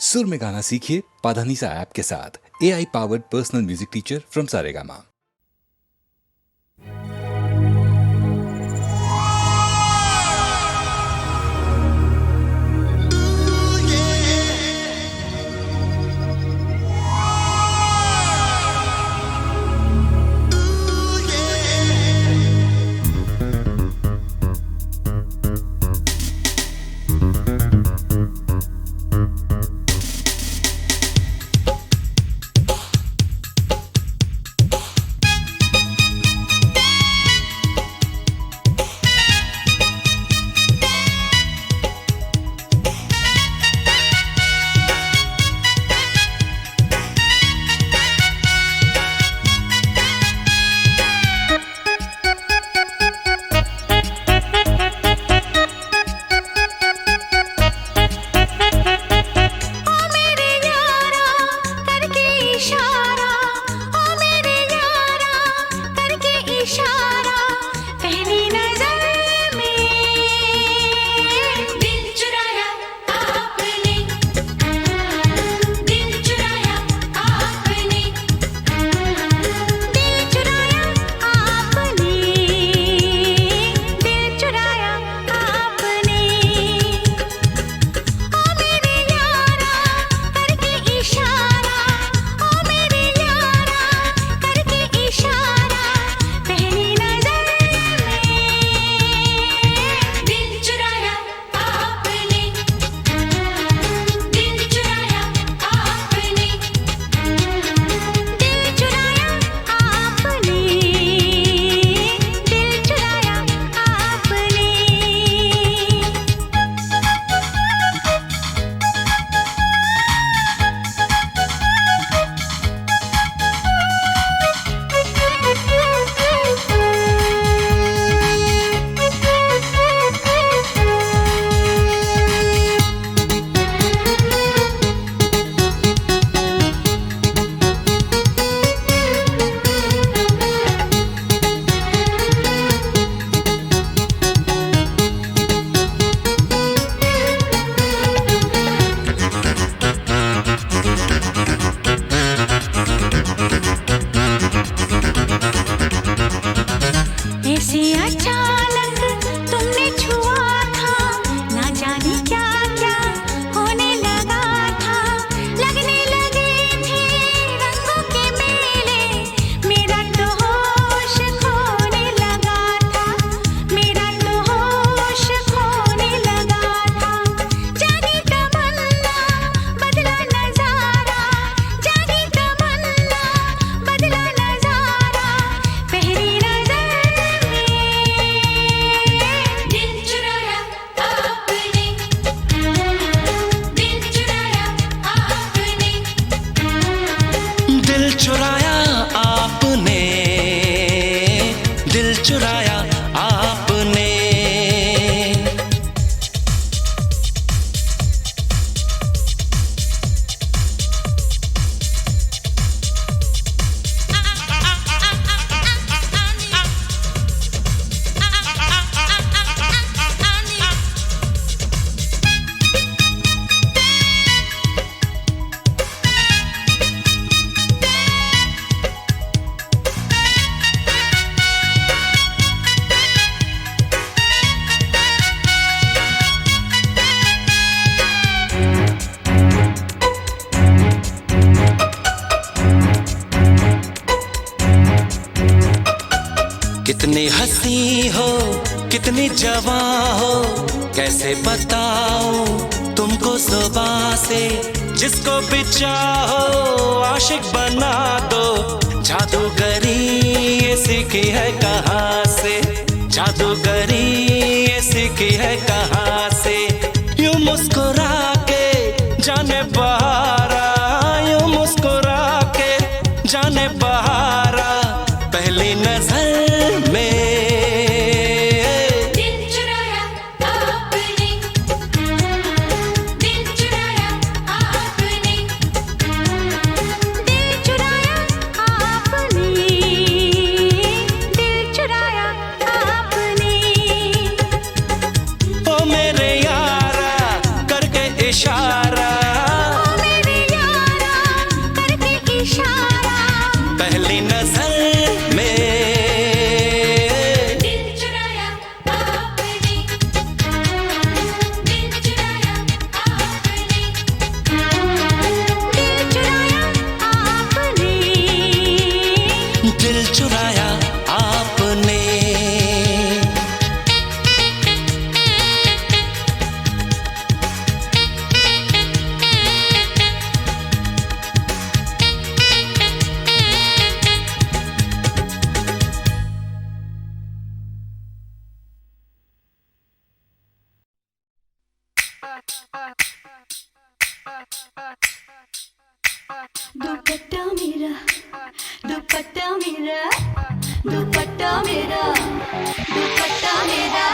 सुर में गाना सीखिए पाधानीसा ऐप के साथ। AI powered personal music teacher from Saregama. कितनी हंसी हो कितनी जवां हो, कैसे बताऊं तुमको सुबह से। जिसको भी चाहो आशिक बना दो, जादूगरी ये सीखी है कहाँ से, जादूगरी ये सीखी है कहाँ से। यूं मुस्कुरा के जाने बहारा, यूं मुस्कुरा के जाने बहारा, पहली नजर ओ मेरे यारा करके इशारा, दुपट्टा मेरा दुपट्टा मेरा दुपट्टा मेरा दुपट्टा मेरा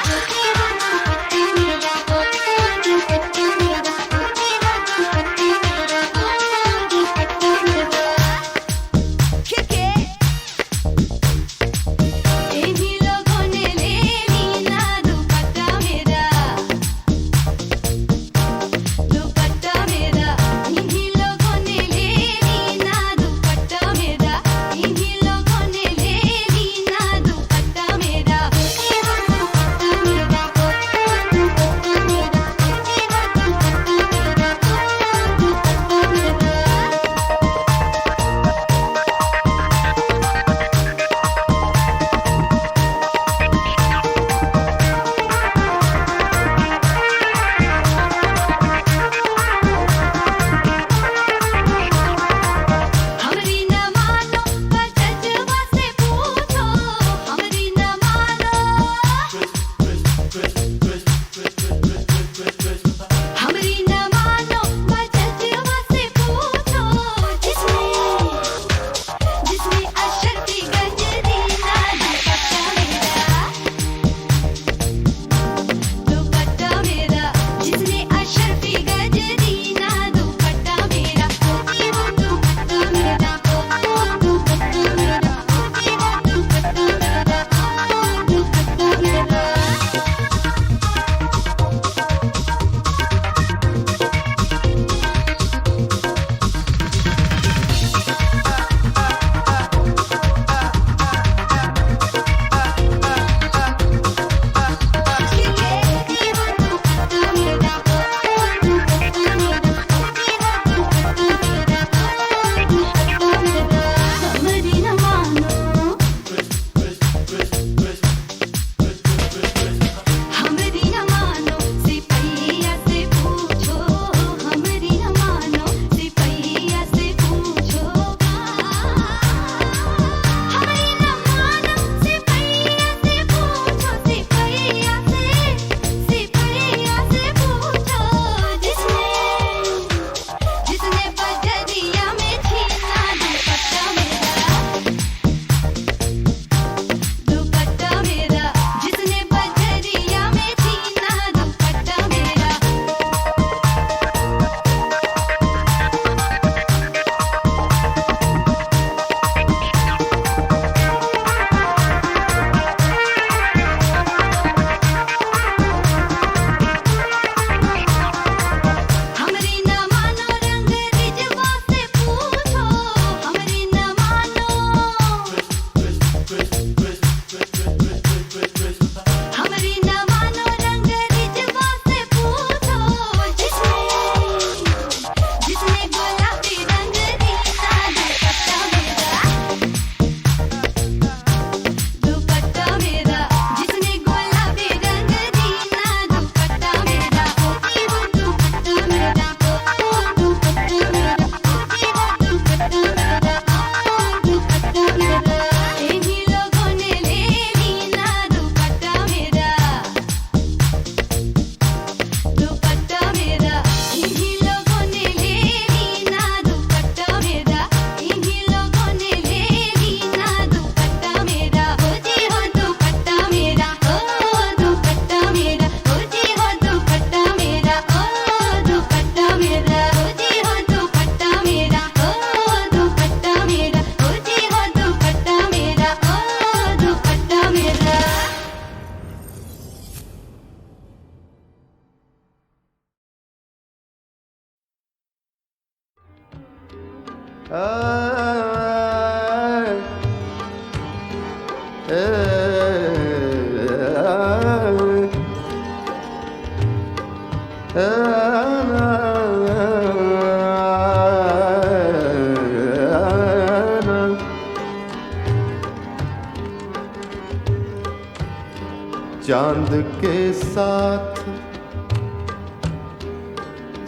चांद के साथ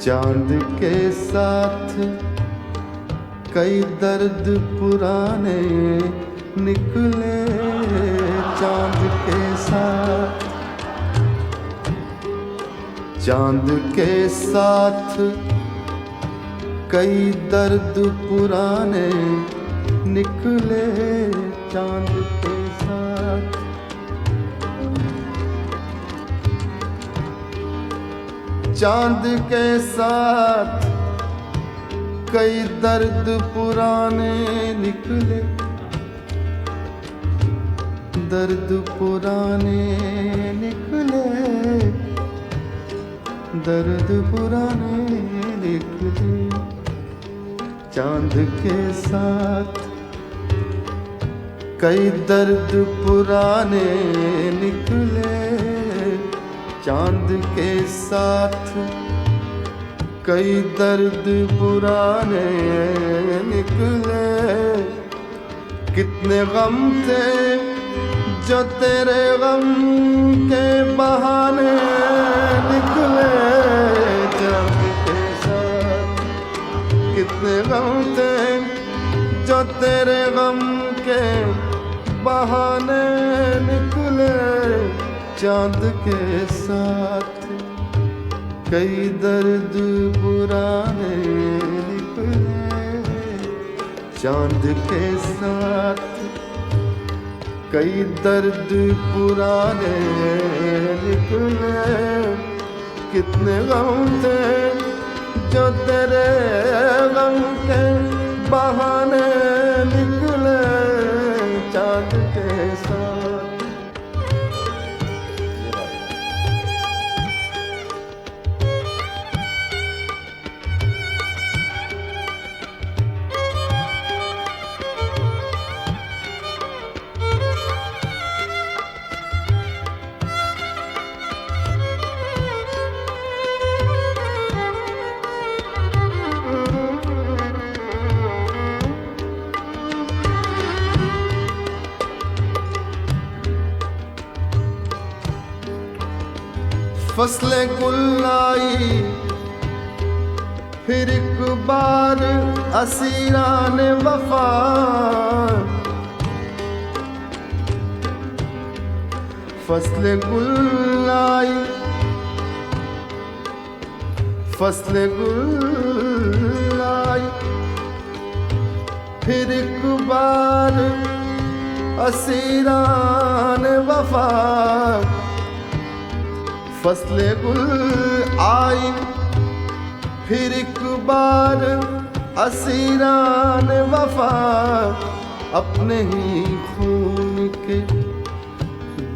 चांद के साथ कई दर्द पुराने निकले। चांद के साथ चांद के साथ कई दर्द पुराने निकले चांद के साथ। चांद के साथ कई दर्द पुराने निकले, दर्द पुराने निकले, दर्द पुराने निकले चांद के साथ। कई दर्द पुराने निकले चांद के साथ, कई दर्द पुराने निकले। कितने गम थे जो तेरे गम के बहाने निकले चांद के साथ। कितने गम थे जो तेरे गम के बहाने निकले चांद के साथ। कई दर्द पुराने निकले चांद के साथ, कई दर्द पुराने निकले। कितने गम थे जो तेरे गम के बहाने निकले चांद के साथ। फसले गुल आई फिर एक बार असीरान वफा। फसले गुल आई, फसले गुल आई फिर एक बार असीरान वफा। फसले गुल आई फिर एक बार असीरान वफा। अपने ही खून के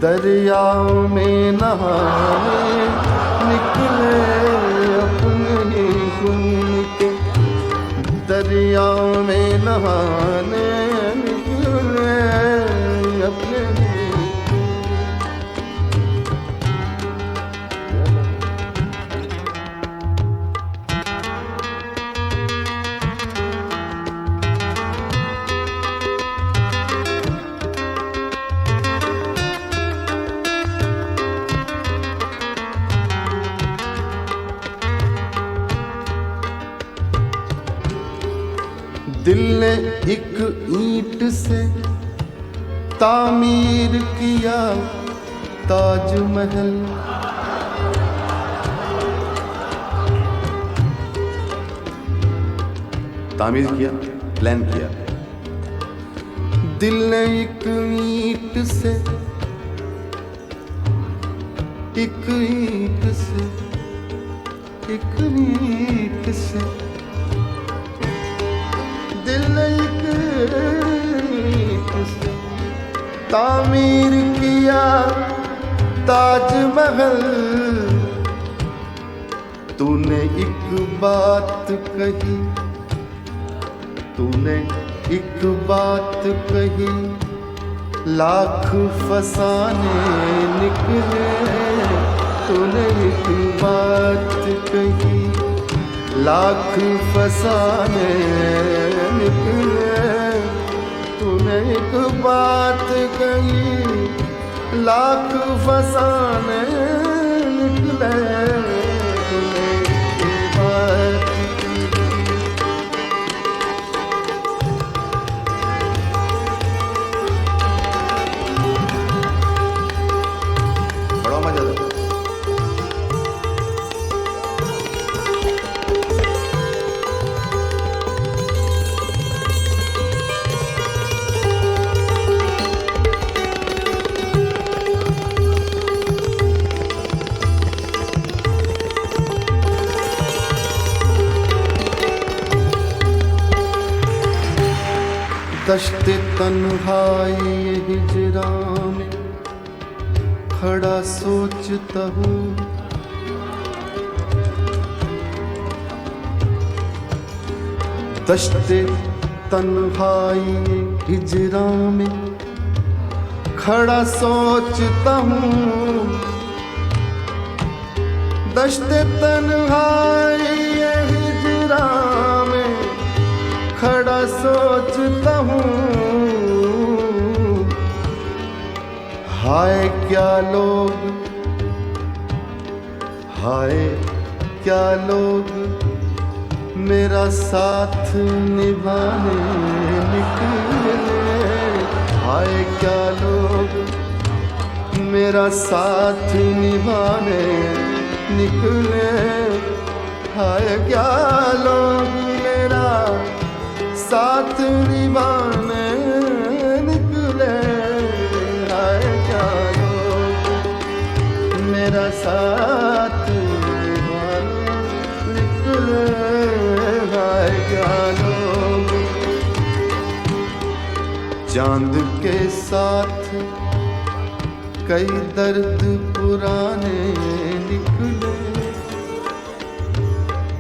दरियाओं में नहाने निकले, अपने ही खून के दरियाओं में नहाने निकले। अपने ही दिल ने एक ईंट से तामीर किया ताजमहल। तामीर किया, प्लान किया। दिल ने एक ईंट से, एक ईंट से, एक ईंट से दिल ने एक ईंट से तामीर किया ताजमहल। तूने एक बात कही, तूने एक बात कही, लाख फसाने निकले। तूने एक बात कही, लाख फसाने निकले। तूने एक बात कही, लाख फसाने निकले। तूने एक बात बड़ा मजा था। दश्ते तन्हाई हिजरा में खड़ा सोचता हूँ, दश्ते तन्हाई हिजरा में खड़ा सोचता हूँ, दश्ते तन्हाई हिजरा में खड़ा सोचता हूँ। हाय क्या लोग, हाय क्या लोग मेरा साथ निभाने निकले, हाय क्या लोग मेरा साथ निभाने निकले, हाय क्या लोग मेरा साथ निभाने निकले, हाय क्या लोग मेरा साथ निभाने निकले, हाय क्या लोग। चांद के साथ कई दर्द पुराने निकले,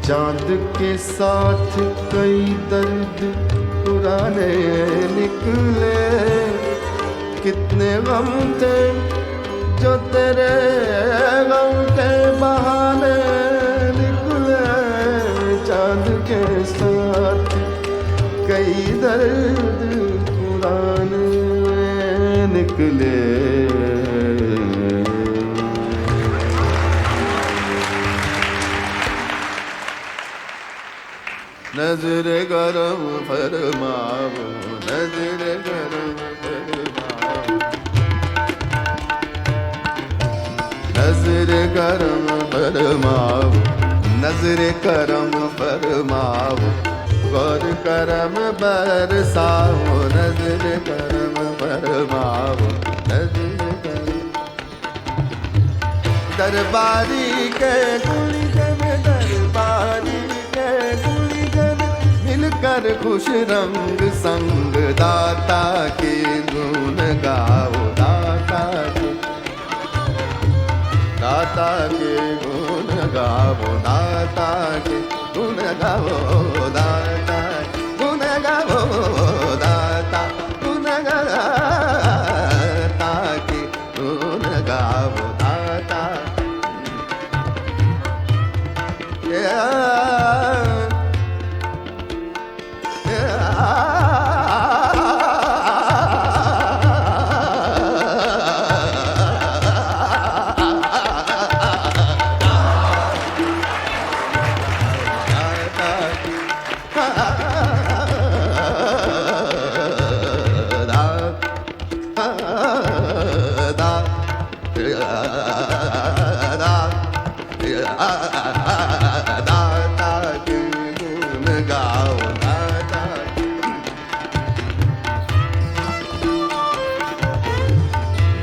चांद के साथ कई दर्द पुराने निकले, कितने गम थे जो तेरे गम के बहाने निकले, चांद के साथ कई दर्द पुराने निकले। नजर गरम फरमाओ, नजर गरम फरमाओ, नजर गरम फरमाओ, नजर करम फरमाओ, गौर करम बरसाओ, नजर करम फरमाओ, नजर करम। दरबारी के गुलिजन, दरबारी के गुलिजन मिलकर खुश रंग संग दाता के गुण गाओ, दाता के, दाता के गुण गाओ, दाता के गुण गाओ, दाता गुण गाओ, दाता गुण गाता के गुण गाओ, दाता।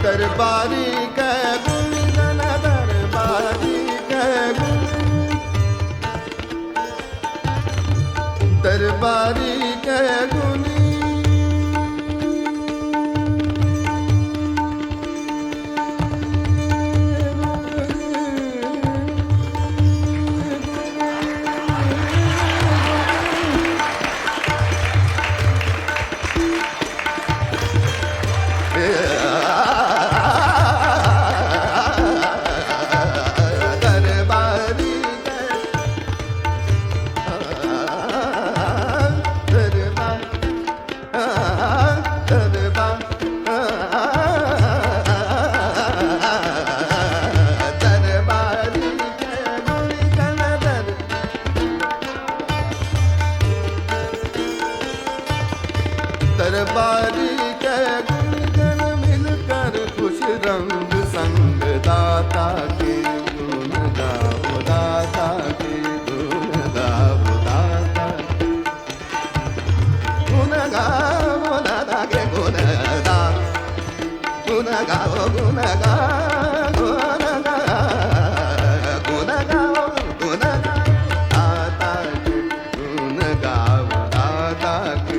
दरबारी के गुलिजन, दरबारी के दरबारी के गुनी, दरबारी के गुलिजन मिलकर खुश रंग संग दाता के गुण गाओ, दाता के गुण गाओ, दाता गुण गाओ, दाता के गुण गाओ, गुण गाओ, गुण गाओ, गुण गाओ, गुण गाओ, दाता के गुण गाओ, दाता के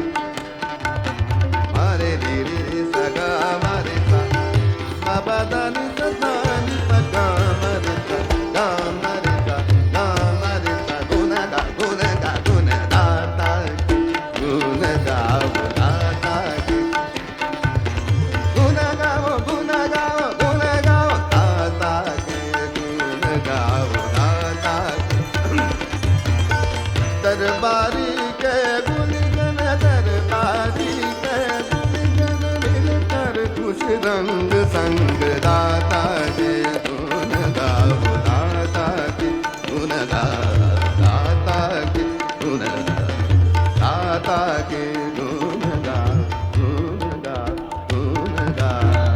दरबारी के गुणगन दरबारी के गुणगन मिलकर खुश रंग संग दाता के गुण गाओ दाता के गुण गाओ दाता के गुण दाता के गुण गाओ गुण गाओ गुण गाओ।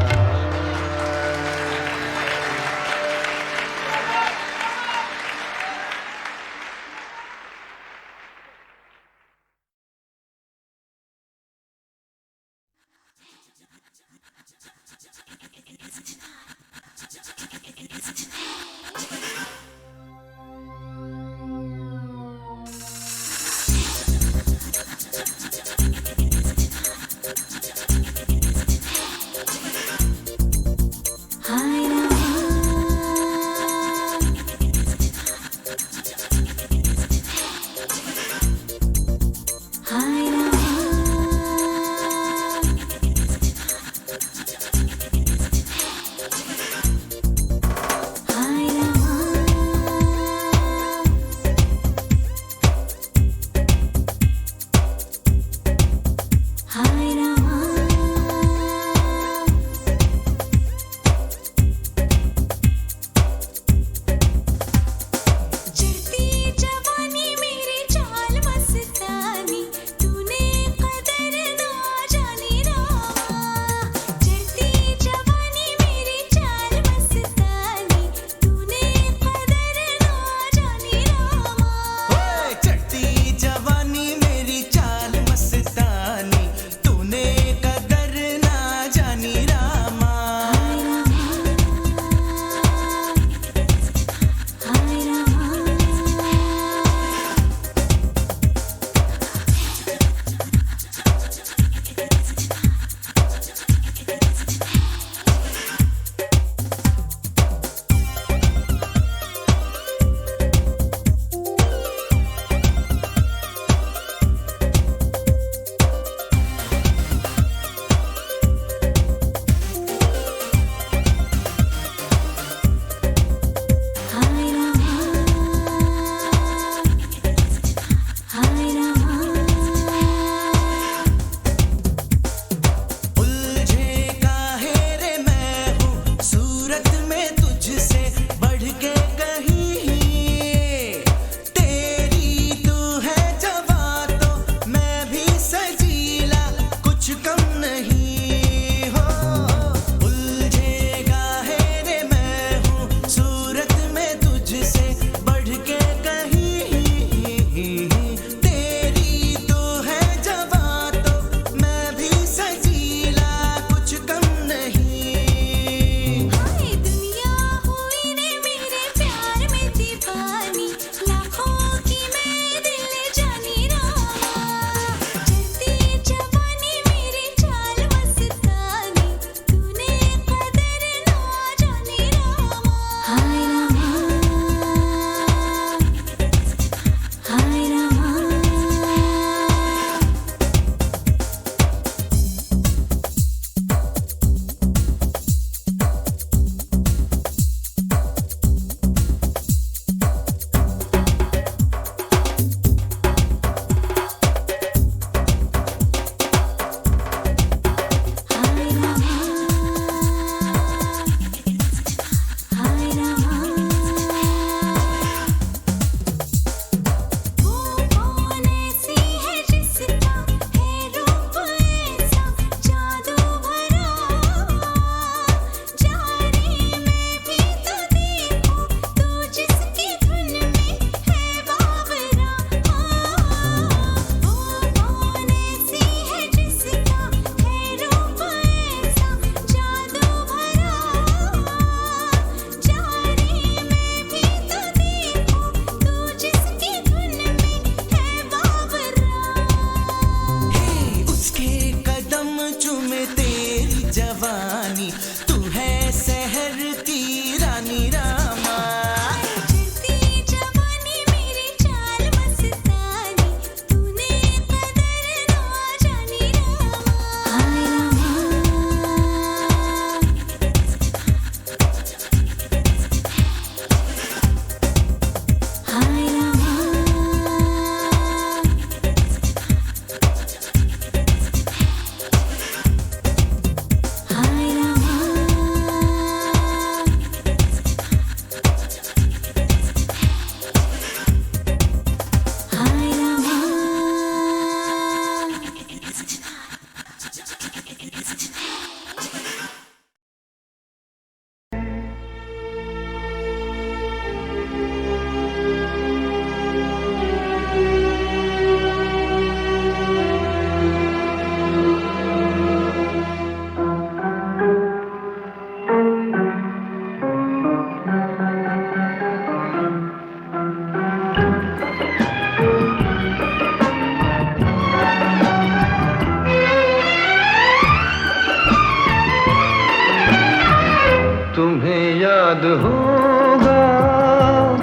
याद होगा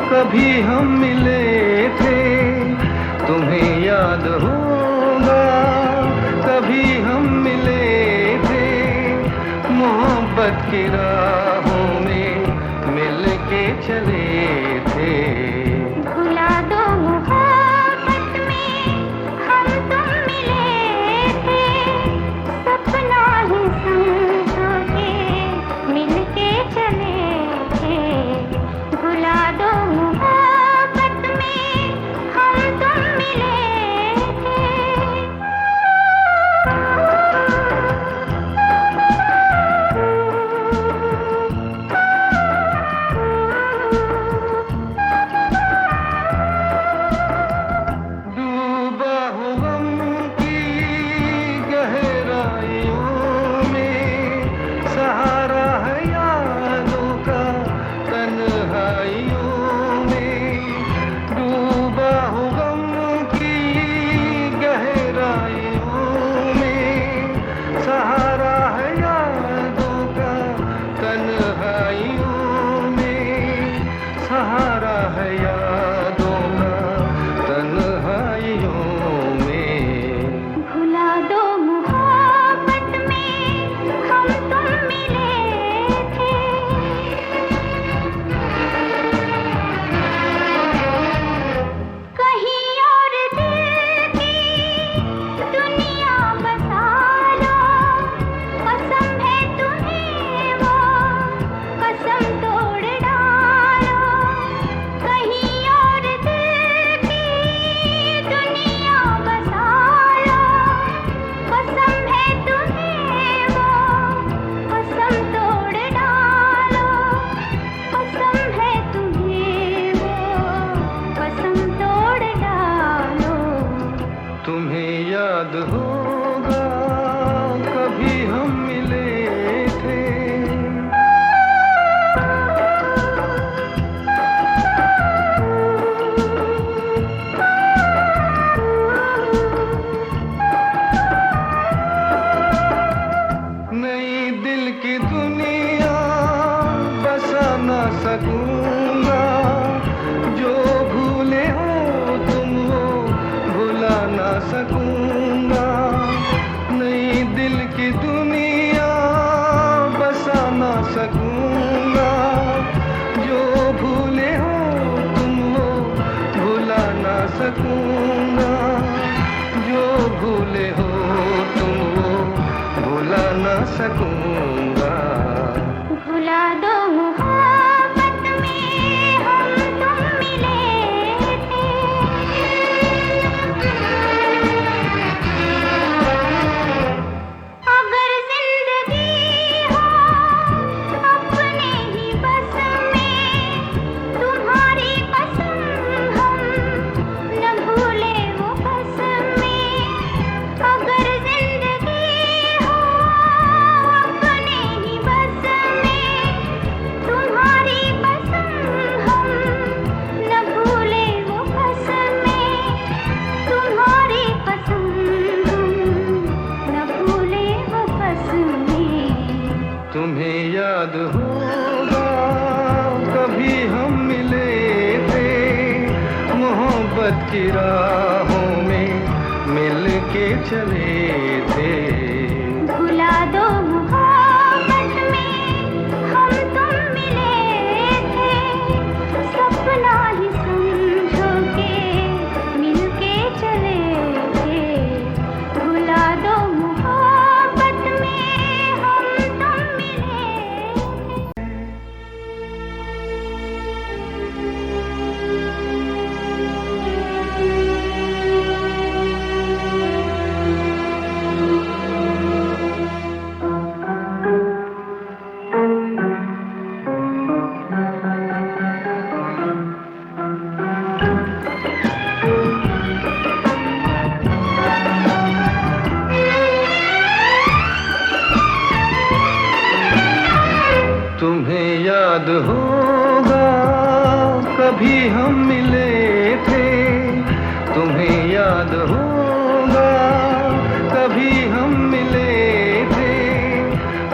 कभी हम मिले थे, तुम्हें याद होगा कभी हम मिले थे, मोहब्बत की राहों में मिल के चले थे। भुला दो मोहब्बत में हम तुम मिले थे, सपना ही समझो के मिल के चले थे। भुला दो मोहब्बत में हम तुम मिले डूबा हूँ गम की गहराइयों में, सहारा है यादों का तन्हाइयों में। डूबा हूँ गम की गहराइयों में, सहारा है यादों का तन्हाइयों में, सहारा है यादों का तन्हाइयों में। भुला दो मोहब्बत में हम तुम मिले थे। कहीं और दिल की दुनिया बसा लो, कसम है तुम्हें वो कसम तोड़ डालो। कहीं और दिल की दुनिया बसा लो, कसम है तुम्हें वो कसम तोड़ डालो। कसम है तुम्हें वो कसम तोड़ डालो। तुम्हें याद होगा कभी हम मिले थे, नई दिल की दुनिया बसा ना सकूंगा, जो भूले हो तुम वो भुला ना सकूंगा। नई दिल की दुनिया बसा ना सकूंगा, जो भूले हो तुम वो भुला ना सकूंगा। जो भूले हो तुम वो भुला ना सकूंगा। भुला दो मोहब्बत में हम तुम मिले थे। अगर जिंदगी हो अपने ही बस में, तुम्हारी कसम हम न भूले वो कसमें। अगर जिंदगी हो अपने ही बस में, तुम्हारी कसम हम न भूले वो कसमें। तुम्हारी कसम हम न भूले वो कसमें। तुम्हें याद होगा कभी हम मिले थे, मोहब्बत की राहों में मिल के चले थे। भुला दो मोहब्बत में हम तुम मिले थे, सपना ही समझो के मिल के चले थे। भुला दो मोहब्बत में हम तुम मिले थे। तुम्हें याद होगा कभी हम मिले थे, तुम्हें याद होगा कभी हम मिले थे,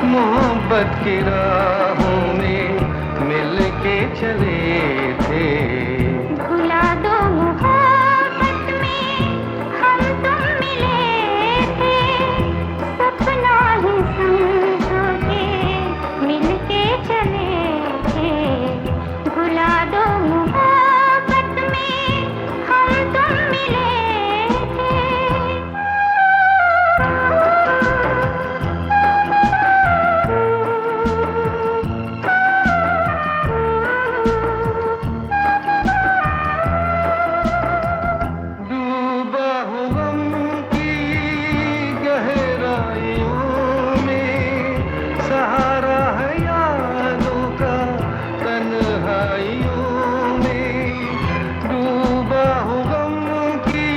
मोहब्बत की राहों में मिले चले थे। भुला दो मोहब्बत में हम तुम मिले थे, सपना ही समझो के मिलके चले थे। भुला दो मोहब्बत में हम तुम मिले थे। डूबा हूँ गम की गहराइयों में, सहारा है यादों का तन्हाइयों में। डूबा हूँ गम की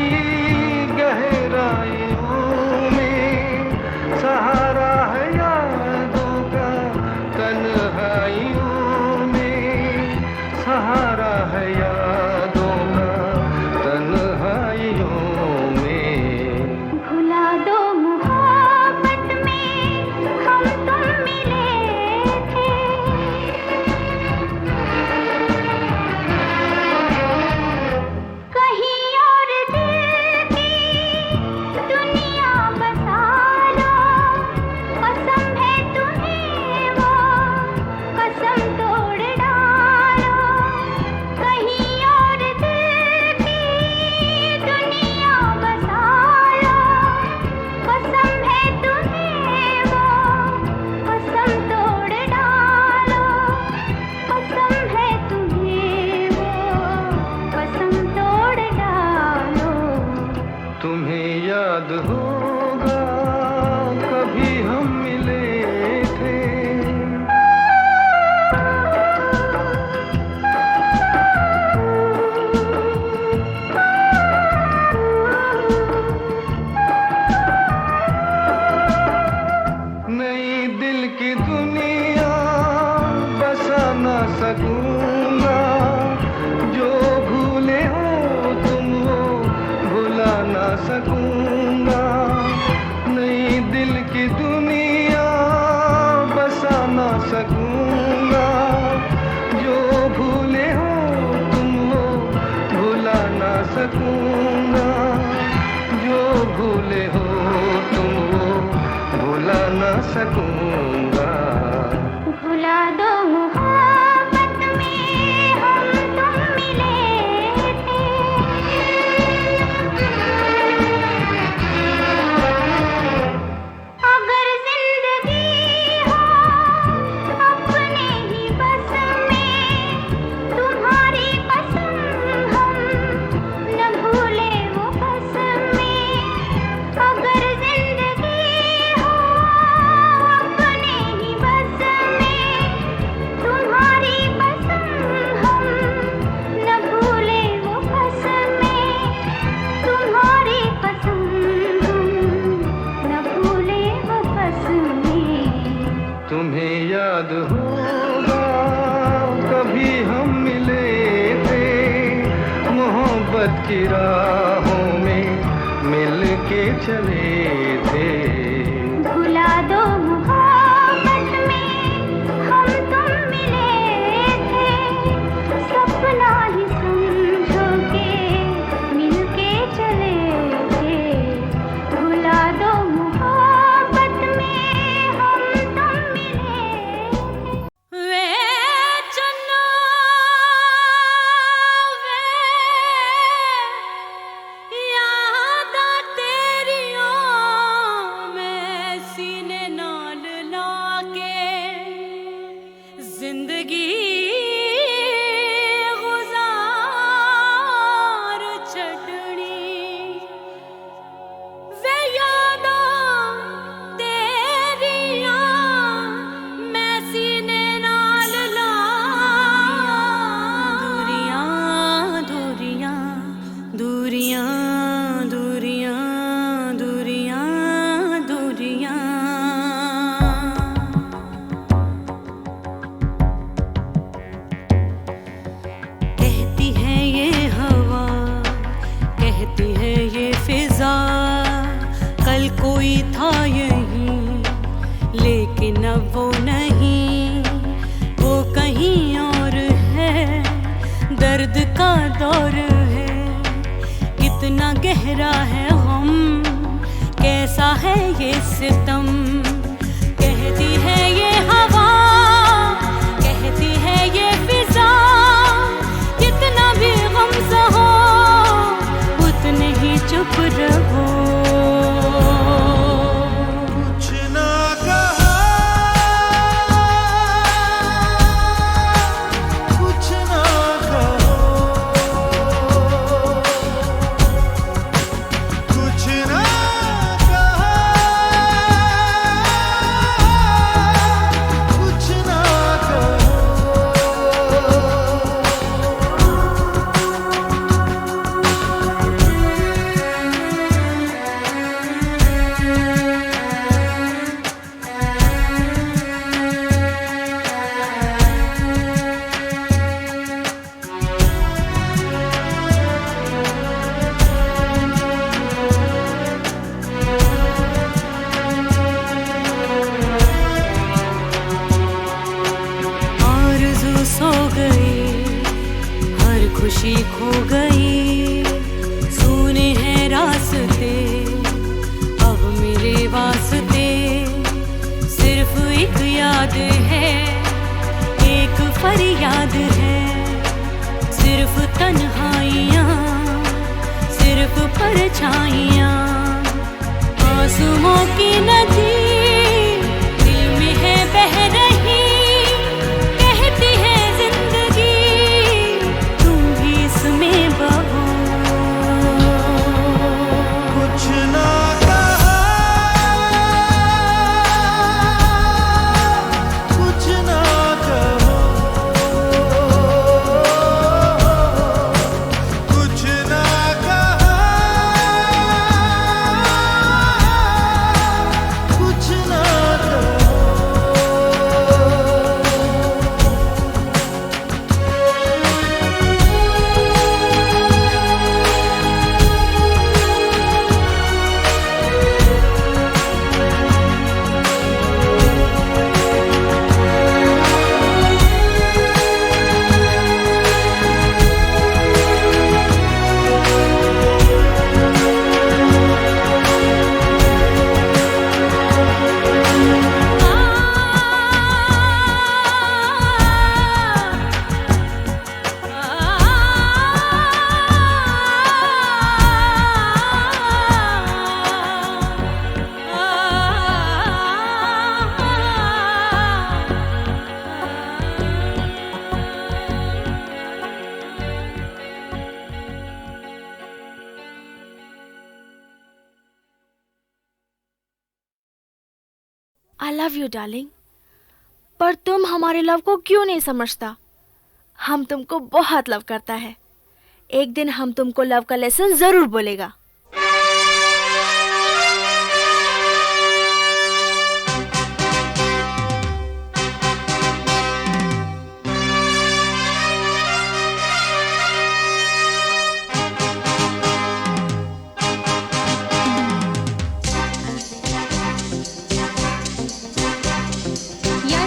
गहराइयों में, सहारा है यादों का तन्हाइयों में। सहारा है यादों का तन्हाइयों में। भुला दो मोहब्बत में हम तुम मिले थे। कहीं और दिल की दुनिया बसा लो, कसम है तुम्हें वो कसम तोड़ डालो। कहीं और दिल की दुनिया बसा लो, कसम है तुम्हें वो कसम तोड़ डालो। कसम है तुम्हें वो कसम तोड़ डालो। तुम्हें याद होगा कभी हम मिले थे। नई दिल की दुनिया बसा ना सकूंगा, जो भूले हो तुम वो भुला ना सकूंगा। नई दिल की दुनिया बसा ना सकूंगा, जो भूले हो तुम वो भुला ना सकूंगा। जो भूले हो तुम वो भुला ना सकूंगा। भुला दो मोहब्बत में हम तुम मिले थे। अगर जिंदगी हो अपने ही बस में, तुम्हारी कसम हम न भूले वो कसमें। अगर जिंदगी हो अपने ही बस में, तुम्हारी कसम हम न भूले वो कसमें। तुम्हारी कसम हम न भूले वो कसमें। तुम्हें याद होगा कभी हम मिले थे, मोहब्बत की राहों में मिल के चले थे। भुला दो मोहब्बत में हम तुम मिले थे, सपना ही समझो के मिलके चले थे। भुला दो मोहब्बत में हम तुम मिले थे। वे चन्ना वे यादा तेरियों में सीने नाल लाके जिंदगी गुजार छड़नी। वे यादां तेरियां मैं सीने नाल ला। दूरियां दूरियां दूरियां दूरियां दूरियां दूरियां। कहती है ये हवा, कहती है ये फिजा, कल कोई था यहीं लेकिन अब वो नहीं, वो कहीं और है। का दौर है, कितना गहरा है हम, कैसा है ये सितम। कहती है ये हवा, कहती है ये फिजा, कितना भी गम सहो उतने ही चुप रहो। कुछ ना कहा, कुछ ना कहो, कुछ ना कहा, कुछ ना कहो। आरज़ू सो गई, हर खुशी खो गई, सुने हैं रास्ते अब मेरे वास्ते। सिर्फ एक याद है, एक फरियाद है, सिर्फ तन्हाइयाँ, सिर्फ परछाइयाँ। आंसुओं की नदी दिल में है बह रही, कहती है जिंदगी तुम भी इसमें बहो। कुछ ना कहा, कुछ ना कहो, कुछ ना कहा, कुछ ना कहो। आई लव यू डार्लिंग, पर तुम हमारे लव को क्यों नहीं समझता? हम तुमको बहुत लव करता है। एक दिन हम तुमको लव का लेसन जरूर बोलेगा। या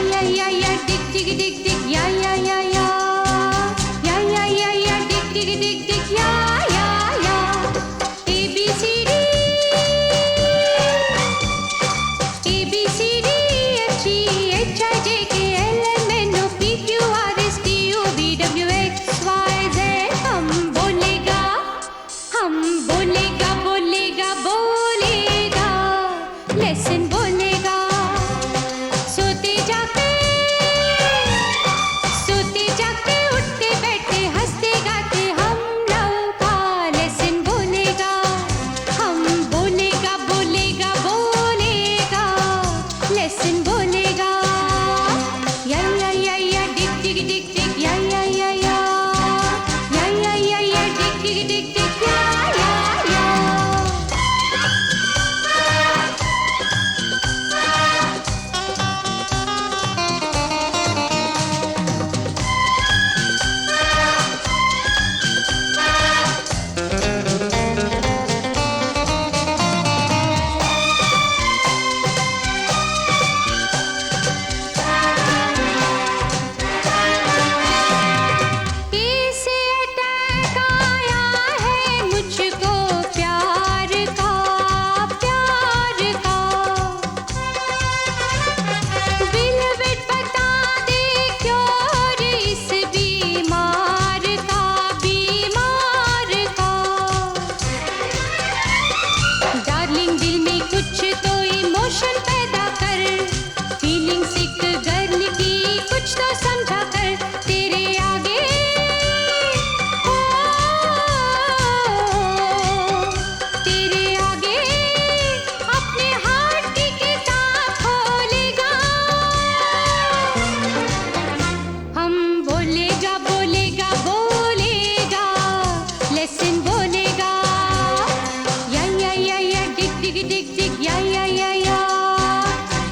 डिग डिग डिग या या या या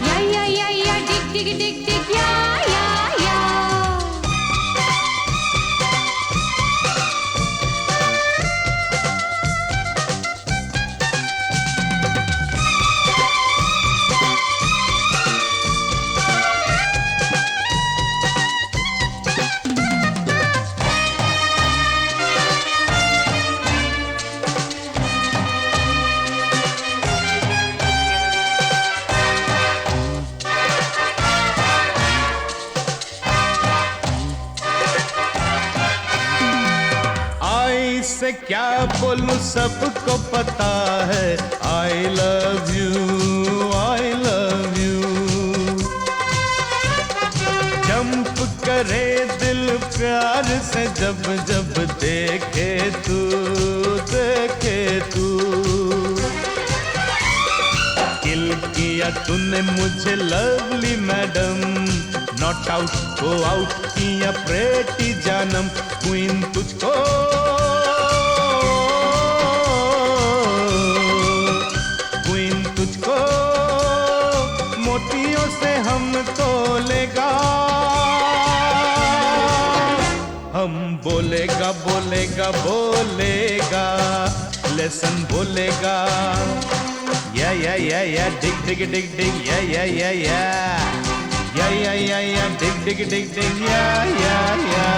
या या या या डिग डिग डिग डिग या या या आई से क्या बोलूं सबको पता है I love you I love you jump करे दिल प्यार से जब जब देखे तू किल किया तूने मुझे lovely madam not out go out किया प्रेटी जानम क्वीन तुझको मोतियों से हम तोलेगा हम बोलेगा बोलेगा बोलेगा लेसन बोलेगा या डिग डिग डिग डिग या डिग डिग डिग डिग या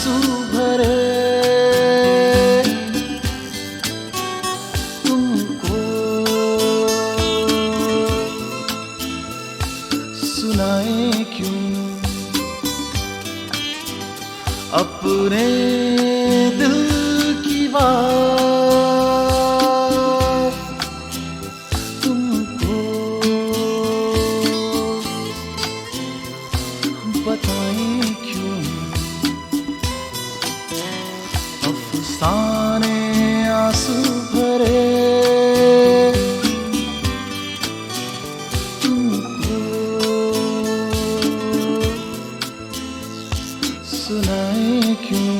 आंसू भरे तुमको सुनाए क्यों अपने दिल की बात तुमको बताएं क्यों अफसाने आंसू भरे तुमको सुनाए क्यों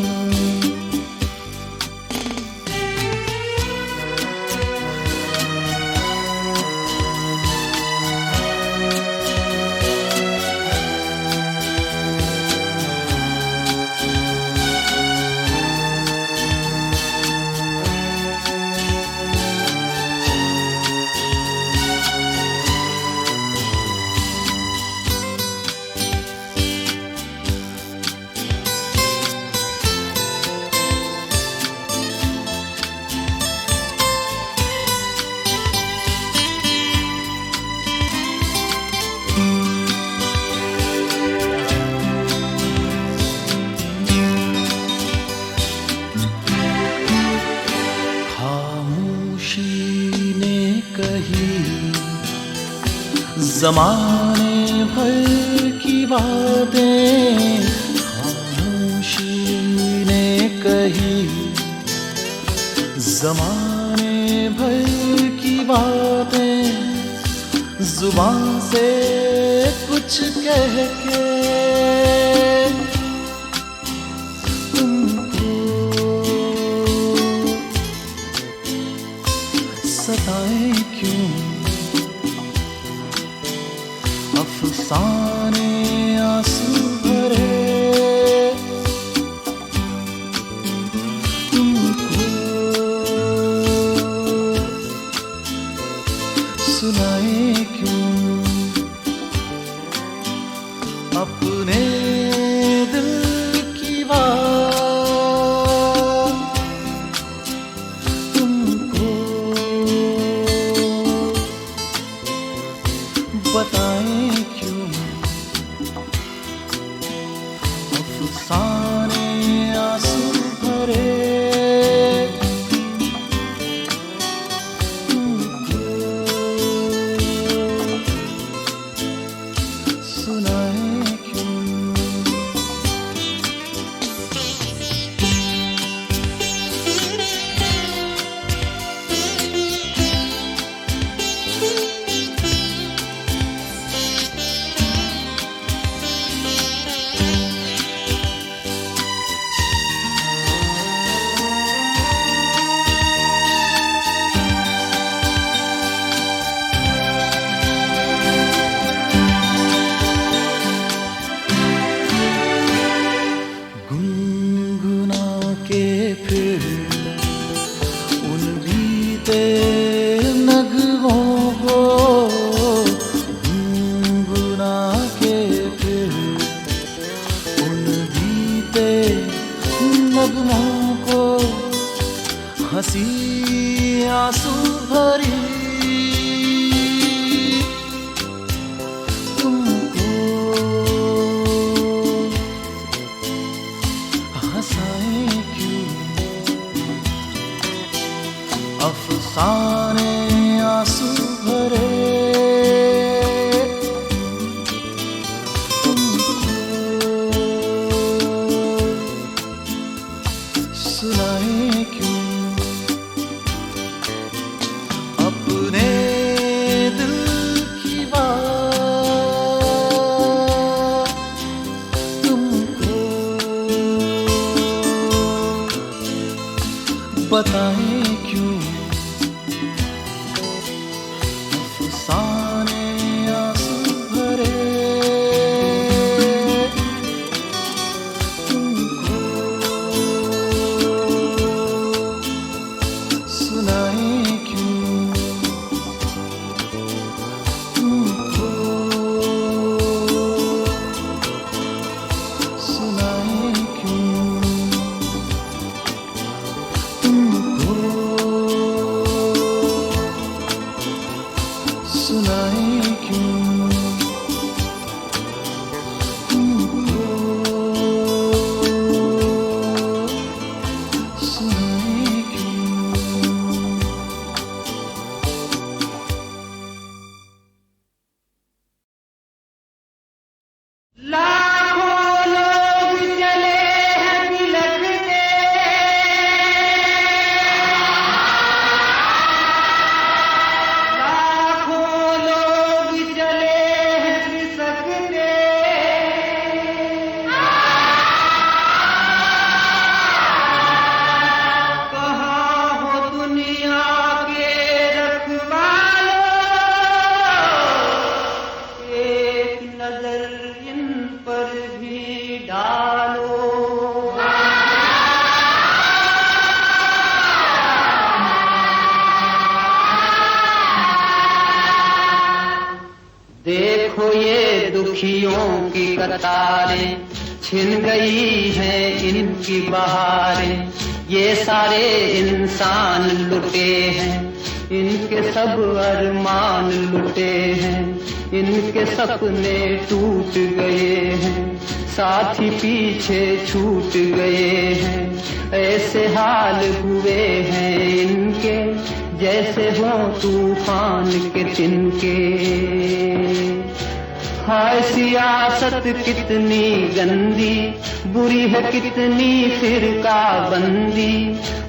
ज़माने भर की बातें खामोशी ने कही ज़माने भर की बातें ज़ुबान से कुछ कह के तुमको सताए क्यों अफसाने आंसू भरे तुमको सुनाए क्यों अपने दिल की बात तुमको बताएं क्यों अफसाने आंसू भरे तुमको सुनाए क्यों गुनगुना के फिर उन बीते नगमों को गुनगुना के फिर उन बीते नगमों को हंसी आंसू भरी अफसाने आंसू भरे तुमको सुनाए क्यों अपने दिल की बात तुमको बताएं क्यों अफसाने आंसू भरे तुमको सुनाए क्यों तुमको सुनाए क्यों डालो। देखो ये दुखियों की कतारें, छिन गई हैं इनकी बहारें। ये सारे इंसान लुटे हैं, इनके सब अरमान लुटे हैं, इनके सपने टूट गए हैं, साथी पीछे छूट गए हैं। ऐसे हाल हुए हैं इनके, जैसे हो तूफान के तिनके। हाय सियासत कितनी गंदी, बुरी है कितनी फिरका बंदी।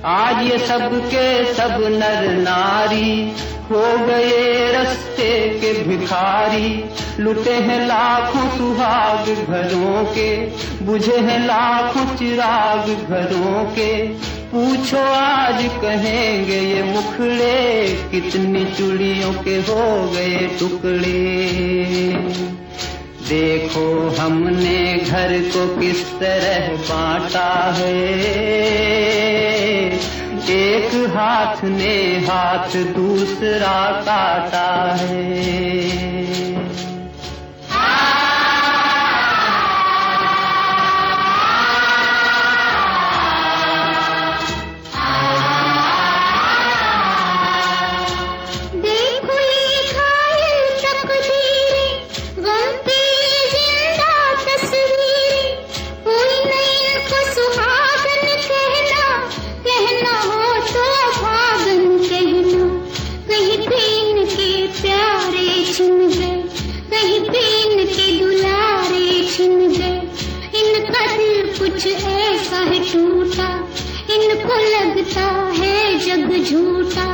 आज ये सब के सब नर नारी हो गए रस्ते के भिखारी। लुटे हैं लाखों सुहाग घरों के, बुझे हैं लाखों चिराग घरों के। पूछो आज कहेंगे ये मुखड़े, कितनी चूड़ियों के हो गए टुकड़े। देखो हमने घर को किस तरह बांटा है, एक हाथ ने हाथ दूसरा काटा है। टूटा इनको लगता है जग झूठा,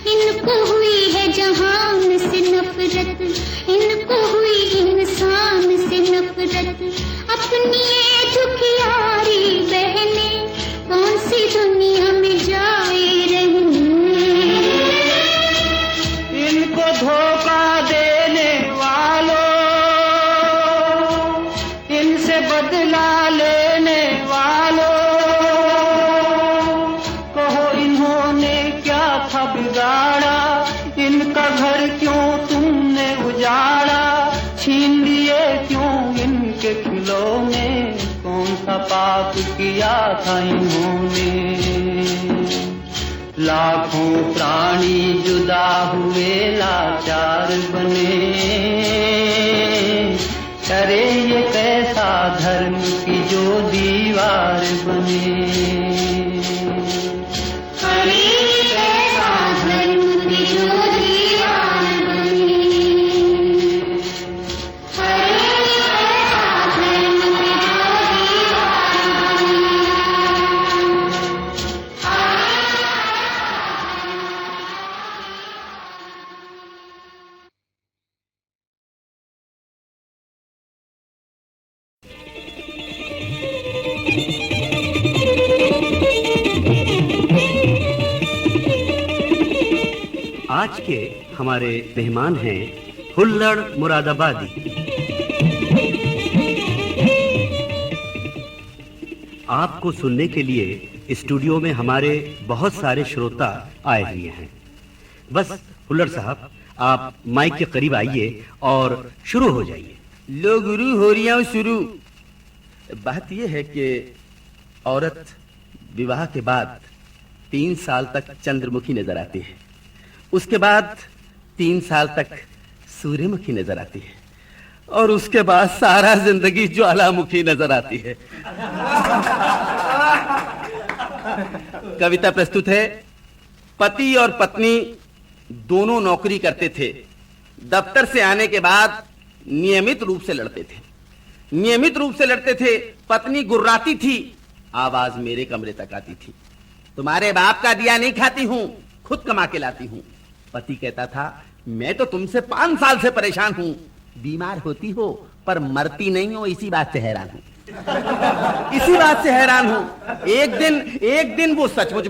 इनको हुई है जहान से नफरत, इनको हुई इंसान से नफरत। अपनी ये दुखियारी बहने कौन सी दुनिया में जाए रहने। इनको धोखा देने वालों, इनसे बदला लेने वालों, बिगाड़ा इनका घर क्यों तुमने उजाड़ा। छीन लिए क्यों इनके खिलौने, कौन सा पाप किया था इन्होंने। लाखों प्राणी जुदा हुए लाचार बने, करे ये कैसा धर्म की जो दीवार बने। आज के हमारे मेहमान हैं हुल्लड़ मुरादाबादी। आपको सुनने के लिए स्टूडियो में हमारे बहुत सारे श्रोता आए हुए हैं। बस हुल्लड़ साहब आप माइक के करीब आइए और शुरू हो जाइए। लो गुरु हो रही हूं शुरू। बात यह है कि औरत विवाह के बाद 3 साल तक चंद्रमुखी नजर आती है, उसके बाद 3 साल तक सूर्यमुखी नजर आती है, और उसके बाद सारा जिंदगी ज्वालामुखी नजर आती है। कविता प्रस्तुत है। पति और पत्नी दोनों नौकरी करते थे। दफ्तर से आने के बाद नियमित रूप से लड़ते थे। पत्नी गुर्राती थी, आवाज मेरे कमरे तक आती थी। तुम्हारे बाप का दिया नहीं खाती हूं, खुद कमा के लाती हूं। पति कहता था, मैं तो तुमसे 5 साल से परेशान हूं। बीमार होती हो पर मरती नहीं हो, इसी बात से हैरान हूं। एक दिन वो सचमुच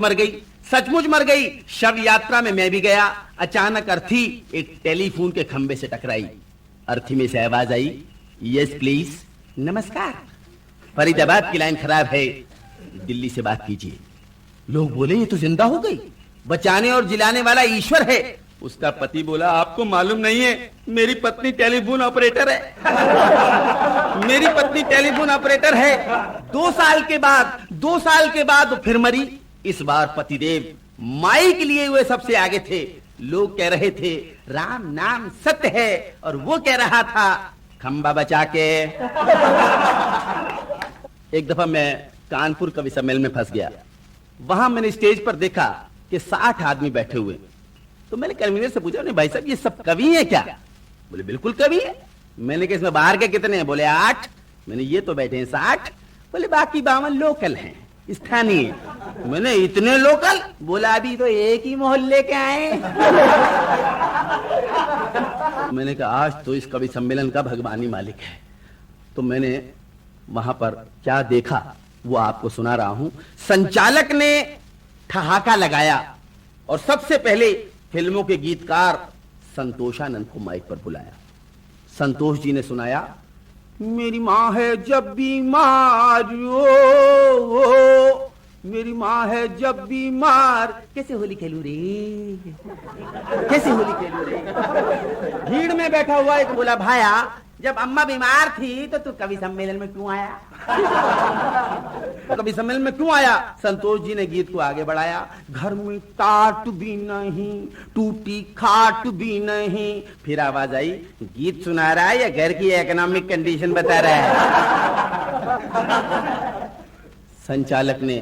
मर गई। शव यात्रा में मैं भी गया। अचानक अर्थी एक टेलीफोन के खंबे से टकराई। अर्थी में से आवाज आई, यस प्लीज, नमस्कार। फरीदाबाद की लाइन खराब है, दिल्ली से बात कीजिए। लोग बोले ये तो जिंदा हो गई, बचाने और जिलाने वाला ईश्वर है। उसका पति बोला आपको मालूम नहीं है, मेरी पत्नी टेलीफोन ऑपरेटर है। मेरी पत्नी टेलीफोन ऑपरेटर है। 2 साल के बाद फिर मरी। इस बार पतिदेव माई के लिए हुए सबसे आगे थे। लोग कह रहे थे राम नाम सत्य है, और वो कह रहा था खंबा बचा के। एक दफा मैं कानपुर कवि सम्मेलन में फंस गया। वहां मैंने स्टेज पर देखा कि 60 आदमी बैठे हुए। तो मैंने कन्वीनर से पूछा, भाई साहब ये सब कवि हैं क्या? बोले बिल्कुल कवि है। मैंने कहा इसमें बाहर के कितने हैं? बोले 8। मैंने ये तो बैठे हैं 60। बोले बाकी 52 लोकल हैं, स्थानीय। मैंने इतने लोकल? बोला अभी तो एक ही मोहल्ले के आए। मैंने कहा आज तो इस कवि सम्मेलन का भगवान ही मालिक है। तो मैंने वहां पर क्या देखा वो आपको सुना रहा हूं। संचालक ने ठहाका लगाया और सबसे पहले फिल्मों के गीतकार संतोषानंद को माइक पर बुलाया। संतोष जी ने सुनाया, मेरी माँ है जब बीमार, मेरी माँ है जब बीमार। कैसे होली खेलू रे, कैसे होली खेलू रे। भीड़ में बैठा हुआ एक बोला, भाया जब अम्मा बीमार थी तो तू कवि सम्मेलन में क्यों आया? कवि सम्मेलन में क्यों आया? संतोष जी ने गीत को आगे बढ़ाया। घर में टाट भी नहीं, टूटी खाट भी नहीं। फिर आवाज आई, गीत सुना रहा है या घर की इकोनॉमिक कंडीशन बता रहा है? संचालक ने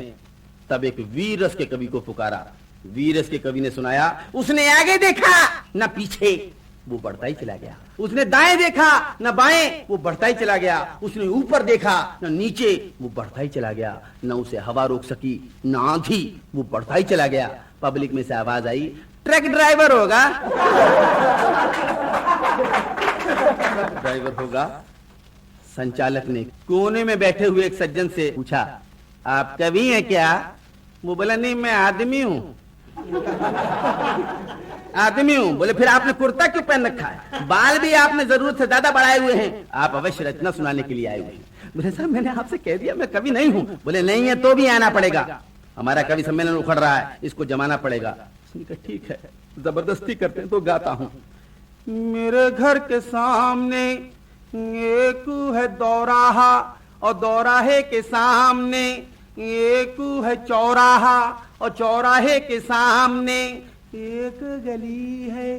तब एक वीरस के कवि को पुकारा। वीरस के कवि ने सुनाया, उसने आगे देखा न पीछे, वो बढ़ता ही चला गया। उसने दाएं देखा न बाएं, वो बढ़ता ही चला गया। उसने ऊपर देखा न नीचे, वो बढ़ता ही चला गया। न उसे हवा रोक सकी न आंधी, वो बढ़ता ही चला गया। पब्लिक में से आवाज आई, ट्रक ड्राइवर होगा। ड्राइवर होगा। संचालक ने कोने में बैठे हुए एक सज्जन से पूछा, आप कवि हैं क्या? वो बोला नहीं, मैं आदमी हूं। आदमी हूं। बोले फिर आपने कुर्ता क्यों पहन रखा है? बाल भी आपने जरूरत से ज्यादा बढ़ाए हुए हैं। आप अवश्य रचना सुनाने के लिए आए हुए हैं। बोले साहब मैंने आपसे कह दिया मैं कवि नहीं हूं। बोले नहीं है तो भी आना पड़ेगा, हमारा कवि सम्मेलन उखड़ रहा है, इसको जमाना पड़ेगा। उसने कहा ठीक है, जबरदस्ती करते हैं तो गाता हूं। मेरे घर के सामने एक है दौराहा, और दौराहे के सामने एक है चौराहा, और चौराहे के सामने एक गली है,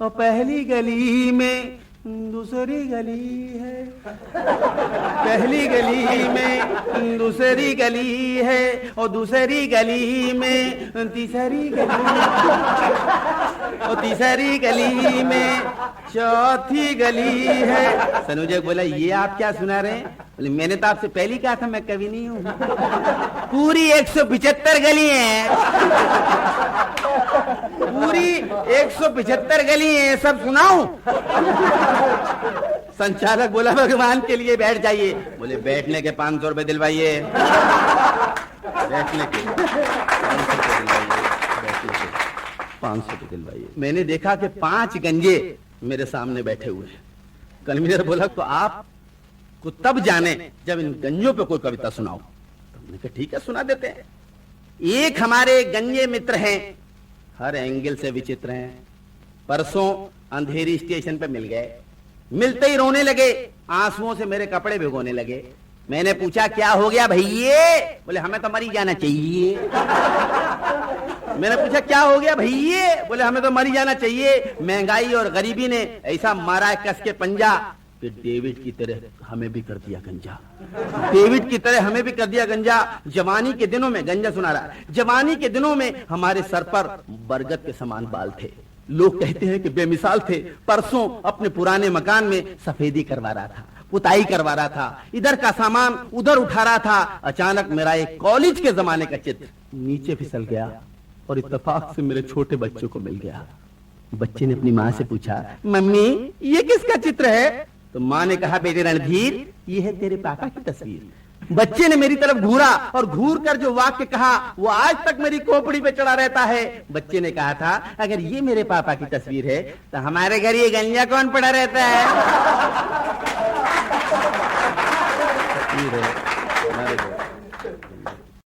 और पहली गली में दूसरी गली है। पहली गली में दूसरी गली है, और दूसरी गली में तीसरी गली, और तीसरी गली में चौथी गली है। सनुजय बोला ये आप क्या सुना रहे हैं? बोले मैंने तो आपसे पहले कहा था मैं कवि नहीं हूं। पूरी 175 गली है, पूरी 175 गली है, सब सुनाऊं? संचालक बोला भगवान के लिए बैठ जाइए। बोले बैठने के 500 रुपए दिलवाइए। बैठने के 500 रुपए दिलवाइए। मैंने देखा कि 5 गंजे मेरे सामने बैठे हुए हैं। कन्वीनर बोला तो आप को तब जाने जब इन गंजों पे कोई कविता सुनाओ। तो हमने कहा ठीक है सुना देते हैं। एक हमारे गंजे मित्र हैं, हर एंगल से विचित्र हैं। परसों अंधेरी स्टेशन पे मिल गए, मिलते ही रोने लगे, आंसुओं से मेरे कपड़े भिगोने लगे। मैंने पूछा क्या हो गया भैये? बोले हमें तो मरी जाना चाहिए। मैंने पूछा क्या हो गया भैये? बोले हमें तो मरी जाना चाहिए। महंगाई और गरीबी ने ऐसा मारा है कस के पंजा कि डेविड की तरह हमें भी कर दिया गंजा। डेविड की तरह हमें भी कर दिया गंजा। जवानी के दिनों में, गंजा सुना रहा है, जवानी के दिनों में हमारे सर पर बरगद के समान बाल थे। लोग कहते हैं कि बेमिसाल थे। परसों अपने पुराने मकान में सफेदी करवा रहा था, पुताई करवा रहा था, इधर का सामान उधर उठा रहा था। अचानक मेरा एक कॉलेज के जमाने का चित्र नीचे फिसल गया और इत्तेफाक से मेरे छोटे बच्चों को मिल गया। बच्चे ने अपनी माँ से पूछा मम्मी ये किसका चित्र है? तो माँ ने कहा बेटे रणधीर ये है तेरे पापा की तस्वीर। बच्चे ने मेरी तरफ घूरा और घूर कर जो वाक्य कहा वो आज तक मेरी खोपड़ी पे चढ़ा रहता है। बच्चे ने कहा था अगर ये मेरे पापा की तस्वीर है तो हमारे घर ये गंजा कौन पड़ा रहता है? Very good